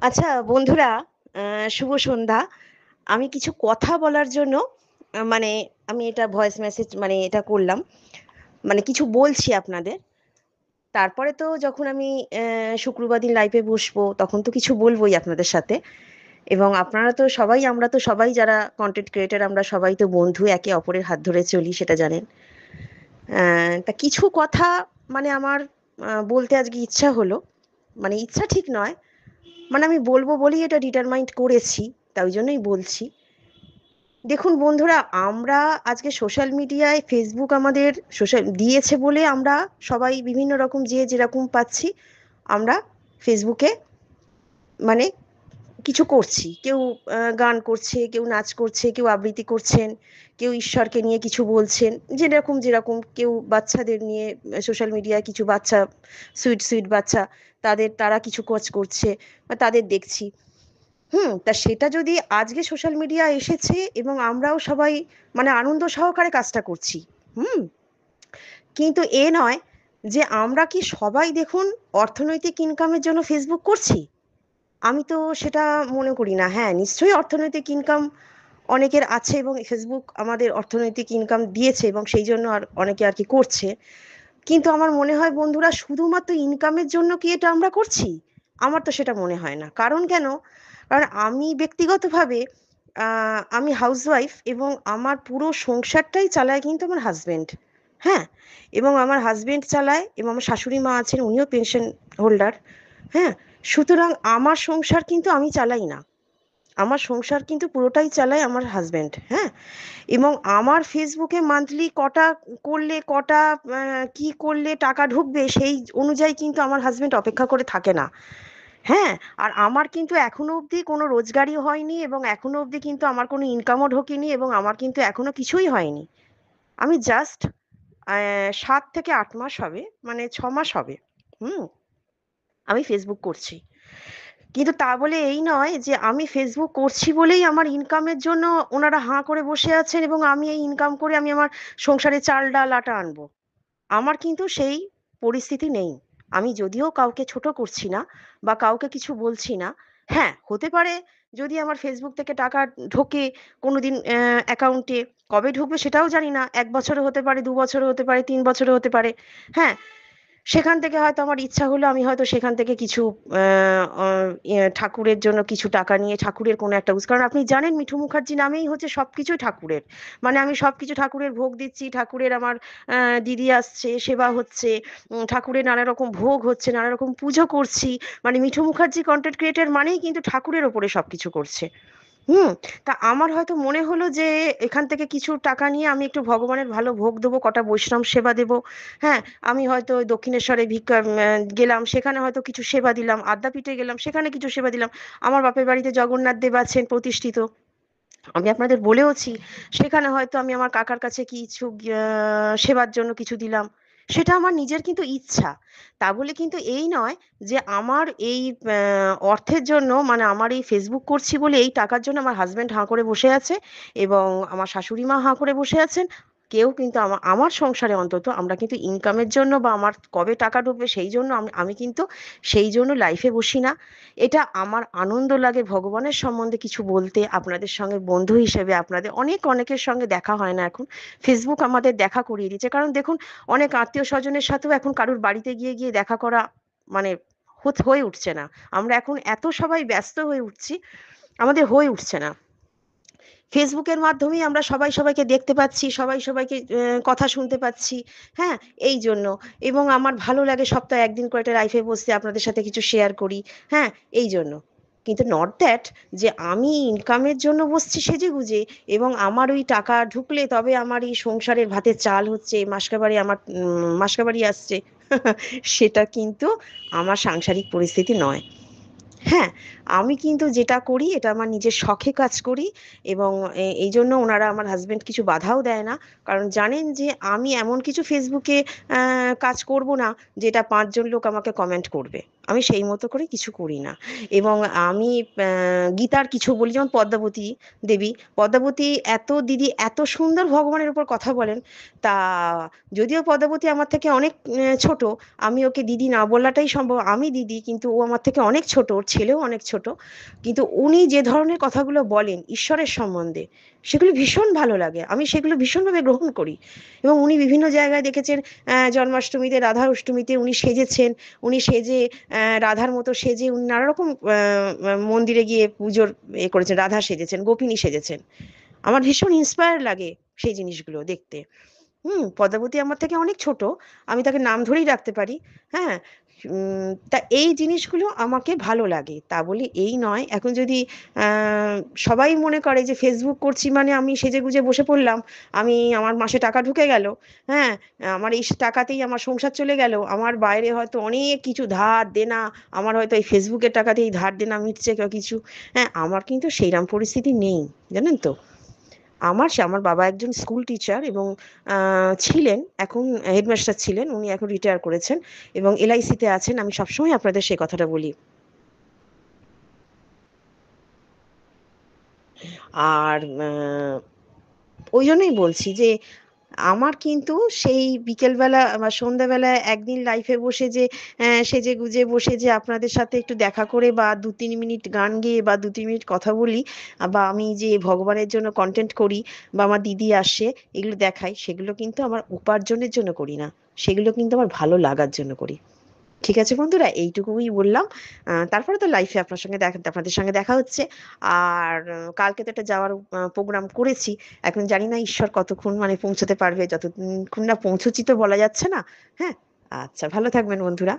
আচ্ছা বন্ধুরা, শুভ সন্ধ্যা। আমি কিছু কথা বলার জন্য মানে আমি এটা ভয়েস মেসেজ মানে এটা করলাম, মানে কিছু বলছি আপনাদের। তারপরে তো যখন আমি শুক্রবার দিন লাইভে বসবো তখন তো কিছু বলবোই আপনাদের সাথে। এবং আপনারা তো সবাই, আমরা তো সবাই যারা কন্টেন্ট ক্রিয়েটার, আমরা সবাই তো বন্ধু, একে অপরের হাত ধরে চলি, সেটা জানেন। তা কিছু কথা মানে আমার বলতে আজকে ইচ্ছা হলো। মানে ইচ্ছা ঠিক নয়, মানে আমি বলবো বলেই এটা ডিটারমাইন্ড করেছি, তাই ওই জন্যই বলছি। দেখুন বন্ধুরা, আমরা আজকে সোশ্যাল মিডিয়ায় ফেসবুক আমাদের সোশ্যাল দিয়েছে বলে আমরা সবাই বিভিন্ন রকম যে যেরকম পাচ্ছি আমরা ফেসবুকে মানে কিছু করছি। কেউ গান করছে, কেউ নাচ করছে, কেউ আবৃত্তি করছেন, কেউ ঈশ্বরকে নিয়ে কিছু বলছেন, যেরকম যেরকম, কেউ বাচ্চাদের নিয়ে সোশ্যাল মিডিয়ায় কিছু বাচ্চা, সুইট সুইট বাচ্চা, তারা কিছু কাজ করছে বা তাদের দেখছি। তা সেটা যদি আজকে সোশ্যাল মিডিয়া এসেছে এবং আমরাও সবাই মানে আনন্দ সহকারে কাজটা করছি। হুম কিন্তু এ নয় যে আমরা কি সবাই দেখুন অর্থনৈতিক ইনকামের জন্য ফেসবুক করছি। আমি তো সেটা মনে করি না। হ্যাঁ, নিশ্চয়ই অর্থনৈতিক ইনকাম অনেকের আছে এবং ফেসবুক আমাদের অর্থনৈতিক ইনকাম দিয়েছে এবং সেই জন্য আর অনেকে আর কি করছে। কিন্তু আমার মনে হয় বন্ধুরা, শুধুমাত্র ইনকামের জন্য কি এটা আমরা করছি? আমার তো সেটা মনে হয় না। কারণ কেন? কারণ আমি ব্যক্তিগতভাবে আমি হাউসওয়াইফ এবং আমার পুরো সংসারটাই চালায় কিন্তু আমার হাজবেন্ড। হ্যাঁ, এবং আমার হাজবেন্ড চালায় এবং আমার শাশুড়ি মা আছেন, উনিও পেনশন হোল্ডার। হ্যাঁ, সুতরাং আমার সংসার কিন্তু আমি চালাই না। আমার সংসার কিন্তু পুরোটাই চালায় আমার হাজবেন্ড। হ্যাঁ, এবং আমার ফেসবুকে মান্থলি কটা করলে কটা কি করলে টাকা ঢুকবে সেই অনুযায়ী কিন্তু আমার হাজবেন্ড অপেক্ষা করে থাকে না। হ্যাঁ, আর আমার কিন্তু এখনো অবধি কোনো রোজগারই হয়নি এবং এখনো অবধি কিন্তু আমার কোনো ইনকামও ঢোকেনি এবং আমার কিন্তু এখনো কিছুই হয়নি। আমি জাস্ট 7 থেকে 8 মাস হবে, মানে 6 মাস হবে। হুম আমি ফেসবুক করছি। কিন্তু তা বলে এই নয় যে আমি ফেসবুক করছি বলেই আমার ইনকামের জন্য ওনারা হাঁ করে বসে আছেন এবং আমি এই ইনকাম করে আমি আমার সংসারে চাল ডাল আটা আনবো। আমার কিন্তু সেই পরিস্থিতি নেই। আমি যদিও কাউকে ছোট করছি না বা কাউকে কিছু বলছি না। হ্যাঁ, হতে পারে যদি আমার ফেসবুক থেকে টাকা ঢোকে কোনোদিন অ্যাকাউন্টে, কবে ঢুকবে সেটাও জানি না। ১ বছরও হতে পারে, ২ বছরও হতে পারে, ৩ বছরও হতে পারে। হ্যাঁ, সেখান থেকে হয়তো আমার ইচ্ছা হলো আমি হয়তো সেখান থেকে কিছু ঠাকুরের জন্য কিছু টাকা নিয়ে ঠাকুরের কোনো একটা কারণ আপনি জানেন মিঠু মুখার্জি নামেই হচ্ছে সবকিছুই ঠাকুরের। মানে আমি সবকিছু ঠাকুরের ভোগ দিচ্ছি, ঠাকুরের আমার দিদি আসছে, সেবা হচ্ছে, ঠাকুরের নানা রকম ভোগ হচ্ছে, নানা রকম পুজো করছি। মানে মিঠু মুখার্জি কন্টেন্ট ক্রিয়েটর মানেই কিন্তু ঠাকুরের ওপরে সবকিছু করছে। হুম তা আমার হয়তো মনে হলো যে এখান থেকে কিছু টাকা নিয়ে আমি একটু ভগবানের ভালো ভোগ দেবো, কটা বৈষ্ণব সেবা দেবো। হ্যাঁ, আমি হয়তো ওই দক্ষিণেশ্বরে গেলাম, সেখানে হয়তো কিছু সেবা দিলাম, আদ্যাপীঠে গেলাম, সেখানে কিছু সেবা দিলাম। আমার বাপের বাড়িতে জগন্নাথ দেব আছেন প্রতিষ্ঠিত, আমি আপনাদের বলেওছি, সেখানে হয়তো আমি আমার কাকার কাছে কিছু সেবার জন্য কিছু দিলাম। সেটা আমার নিজের কিন্তু ইচ্ছা। তা বলে কিন্তু এই নয় যে আমার এই অর্থের জন্য, মানে আমার এই ফেসবুক করছি বলে এই টাকার জন্য আমার হাজবেন্ড হাঁ করে বসে আছে এবং আমার শাশুড়ি মা হাঁ করে বসে আছেন। কেউ কিন্তু আমার আমার সংসারে অন্তত আমরা কিন্তু ইনকামের জন্য বা আমার কবে টাকা ঢুকবে সেই জন্য আমি আমি কিন্তু সেই জন্য লাইফে বসি না। এটা আমার আনন্দ লাগে ভগবানের সম্বন্ধে কিছু বলতে, আপনাদের সঙ্গে বন্ধু হিসেবে। আপনাদের অনেকের সঙ্গে দেখা হয় না এখন, ফেসবুক আমাদের দেখা করিয়ে দিচ্ছে। কারণ দেখুন, অনেক আত্মীয় স্বজনের সাথেও এখন কারুর বাড়িতে গিয়ে গিয়ে দেখা করা মানে হয়ে উঠছে না। আমরা এখন এত সবাই ব্যস্ত হয়ে উঠছি, আমাদের হয়ে উঠছে না। ফেসবুকের মাধ্যমেই আমরা সবাই সবাইকে দেখতে পাচ্ছি, সবাই সবাইকে কথা শুনতে পাচ্ছি। হ্যাঁ, এই জন্য। এবং আমার ভালো লাগে সপ্তাহে একদিন করে একটা লাইফে বসতে, আপনাদের সাথে কিছু শেয়ার করি। হ্যাঁ, এই জন্য। কিন্তু নট দ্যাট যে আমি ইনকামের জন্য বসছি সেজেগুজে এবং আমার ওই টাকা ঢুকলে তবে আমার এই সংসারের ভাতের চাল হচ্ছে, মাসকাবারি আমার মাসকাবারি আসছে। সেটা কিন্তু আমার সাংসারিক পরিস্থিতি নয়। হ্যাঁ, আমি কিন্তু যেটা করি এটা আমার নিজের শখে কাজ করি এবং এই জন্য ওনারা, আমার হাজবেন্ড কিছু বাধাও দেয় না। কারণ জানেন যে আমি এমন কিছু ফেসবুকে কাজ করব না যেটা ৫ জন লোক আমাকে কমেন্ট করবে। আমি সেই মতো করে কিছু করি না। এবং আমি গীতার কিছু বলি, যেমন পদ্মাবতী দেবী, পদ্মাবতী এত দিদি এত সুন্দর ভগবানের উপর কথা বলেন। তা যদিও পদ্মাবতী আমার থেকে অনেক ছোট, আমি ওকে দিদি না বলাটাই সম্ভব, আমি দিদি কিন্তু ও আমার থেকে অনেক ছোট, ওর ছেলেও অনেক ছোট। কিন্তু উনি যে ধরনের কথাগুলো বলেন ঈশ্বরের সম্বন্ধে, সেগুলো ভীষণ ভালো লাগে, আমি সেগুলো ভীষণভাবে গ্রহণ করি। এবং উনি বিভিন্ন জায়গায় দেখেছেন, জন্মাষ্টমীতে, রাধা অষ্টমীতে উনি সেজেছেন, উনি সেজে রাধার মতো সেজে উনি নানা রকম মন্দিরে গিয়ে পুজোর করেছেন, রাধা সেজেছেন, গোপিনী সেজেছেন। আমার ভীষণ ইন্সপায়ার লাগে সেই জিনিসগুলো দেখতে। পদ্মাবতী আমার থেকে অনেক ছোট, আমি তাকে নাম ধরেই রাখতে পারি। হ্যাঁ। তা এই জিনিসগুলো আমাকে ভালো লাগে, তা বলি এই নয় এখন যদি সবাই মনে করে যে ফেসবুক করছি মানে আমি সেজে গুজে বসে পড়লাম, আমি আমার মাসে টাকা ঢুকে গেল, হ্যাঁ, আমার এই টাকাতেই আমার সংসার চলে গেল, আমার বাইরে হয়তো অনেক কিছু ধার দেনা, আমার হয়তো এই ফেসবুকের টাকাতেই ধার দেনা মিটছে কিছু। হ্যাঁ, আমার কিন্তু সেইরকম পরিস্থিতি নেই, জানেন তো। আমার বাবা একজন স্কুল টিচার এবং ছিলেন, এখন হেডমাস্টার ছিলেন, উনি এখন রিটায়ার করেছেন এবং এলআইসিতে আছেন। আমি সবসময় আপনাদের সেই কথাটা বলি। আর ওই জন্যই বলছি যে আমার কিন্তু সেই বিকেলবেলা বা সন্ধ্যাবেলা একদিন লাইফে বসে যে সেজে গুজে বসে যে আপনাদের সাথে একটু দেখা করে বা 2-3 মিনিট গান গেয়ে বা 2-3 মিনিট কথা বলি, বা আমি যে ভগবানের জন্য কন্টেন্ট করি বা আমার দিদি আসে এগুলো দেখাই, সেগুলো কিন্তু আমার উপার্জনের জন্য করি না, সেগুলো কিন্তু আমার ভালো লাগার জন্য করি। ঠিক আছে বন্ধুরা, এইটুকুই বললাম। তারপরে তো লাইফে আপনাদের সঙ্গে দেখা হচ্ছে। আর কালকে তো একটা যাওয়ার প্রোগ্রাম করেছি, এখন জানি না ঈশ্বর কতক্ষণ মানে পৌঁছতে পারবে, যতক্ষণ না পৌঁছচ্ছি তো বলা যাচ্ছে না। হ্যাঁ। আচ্ছা, ভালো থাকবেন বন্ধুরা।